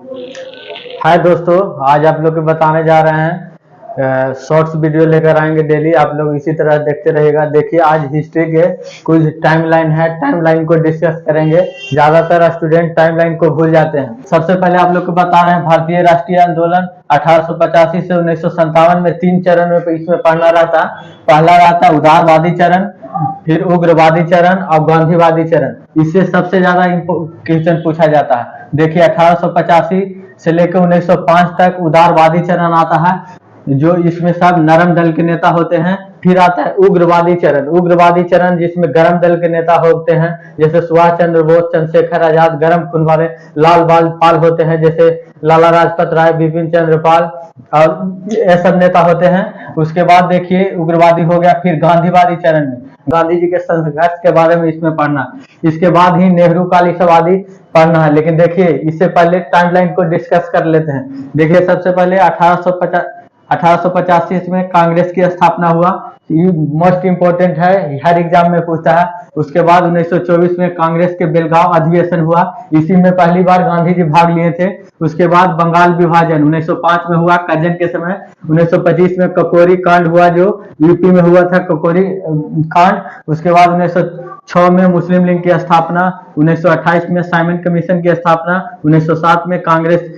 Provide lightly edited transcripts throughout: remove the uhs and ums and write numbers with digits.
हाय दोस्तों, आज आप लोग को बताने जा रहे हैं शॉर्ट्स वीडियो लेकर आएंगे डेली। आप लोग इसी तरह देखते रहिएगा। देखिए, आज हिस्ट्री के कुछ टाइमलाइन है, टाइमलाइन को डिस्कस करेंगे। ज्यादातर स्टूडेंट टाइमलाइन को भूल जाते हैं। सबसे पहले आप लोग को बता रहे हैं भारतीय राष्ट्रीय आंदोलन 1885 से 1957 में 3 चरण में इसमें पढ़ना रहता। पहला रहता उदारवादी चरण, फिर उग्रवादी चरण और गांधीवादी चरण। इससे सबसे ज्यादा क्वेश्चन पूछा जाता है। देखिए, 1885 से लेकर 1905 तक उदारवादी चरण आता है, जो इसमें सब नरम दल के नेता होते हैं। फिर आता है उग्रवादी चरण। उग्रवादी चरण जिसमें गरम दल के नेता होते हैं, जैसे सुभाष चंद्र बोस, चंद्रशेखर आजाद। गरम खून वाले लाल बाल पाल होते हैं, जैसे लाला लाजपत राय, बिपिन चंद्र पाल और ये सब नेता होते हैं। उसके बाद देखिए, उग्रवादी हो गया। फिर गांधीवादी चरण में गांधी जी के संघर्ष के बारे में इसमें पढ़ना। इसके बाद ही नेहरू कालीसवादी पढ़ना है। लेकिन देखिए, इससे पहले टाइमलाइन को डिस्कस कर लेते हैं। देखिए, सबसे पहले 1885 में कांग्रेस की स्थापना हुआ। ये मोस्ट इंपोर्टेंट है, हर एग्जाम में पूछता है। उसके बाद 1924 में कांग्रेस के बेलगांव अधिवेशन हुआ। इसी में पहली बार गांधी जी भाग लिए थे। उसके बाद बंगाल विभाजन 1905 में हुआ, कर्जन के समय। 1925 में ककोरी कांड हुआ, जो यूपी में हुआ था, ककोरी कांड। उसके बाद 1906 में मुस्लिम लीग की स्थापना। 1928 में साइमन कमीशन की स्थापना। 1907 में कांग्रेस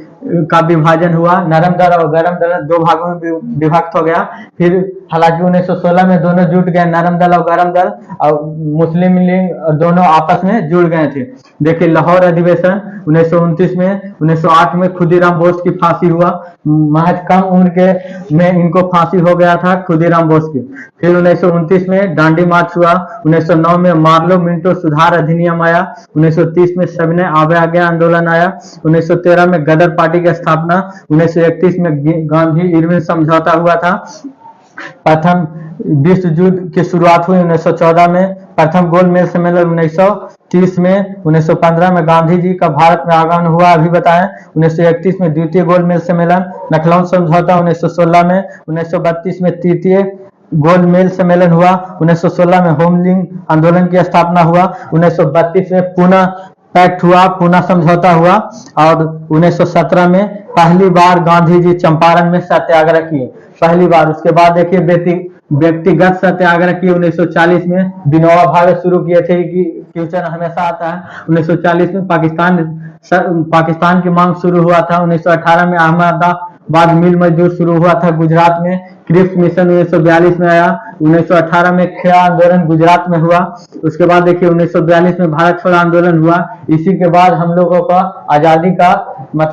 का विभाजन हुआ। नरम दल और गरम दल 2 भागों में विभक्त हो गया। फिर हालांकि 1916 में दोनों जुट गए, नरम दल और गरम दल, और मुस्लिम लीग दोनों आपस में जुड़ गए थे। देखिए, लाहौर अधिवेशन 1929 में। 1908 में खुदीराम बोस की फांसी हुआ। महज कम उम्र के में इनको फांसी हो गया था, खुदीराम बोस की। फिर 1929 में दांडी मार्च हुआ। 1909 में मार्लो मिंटो सुधार अधिनियम आया। 1930 में सविनय अवज्ञा आंदोलन आया। 1913 में गदर पार्टी की स्थापना। 1931 में गांधी इरविन समझौता हुआ था। प्रथम विश्व युद्ध की शुरुआत हुई 1914 में। प्रथम गोल मेज सम्मेलन 1930 में। 1915 में गांधी जी का भारत में आगमन हुआ, अभी बताएं। 1931 में द्वितीय गोल मेज सम्मेलन। लखनऊ समझौता 1916 में। 1932 में तृतीय गोल मेज सम्मेलन हुआ। 1916 में होमलिंग आंदोलन की स्थापना हुआ। 1932 में पुनः पैक्ट हुआ, पुनः समझौता हुआ। और 1917 में पहली बार गांधी जी चंपारण में सत्याग्रह किए, पहली बार। उसके बाद देखिए, व्यक्तिगत सत्याग्रह किए 1940 में। विनोबा भावे शुरू किए थे कि क्वेश्चन हमेशा आता है। 1940 में पाकिस्तान की मांग शुरू हुआ था। 1918 में अहमदाबाद मिल मजदूर शुरू हुआ था गुजरात में। क्रिप्स मिशन 1942 में आया। 1918 में खेड़ा आंदोलन गुजरात में हुआ। उसके बाद देखिए, 1942 में भारत छोड़ो आंदोलन हुआ। इसी के बाद हम लोगों का आजादी का मतलब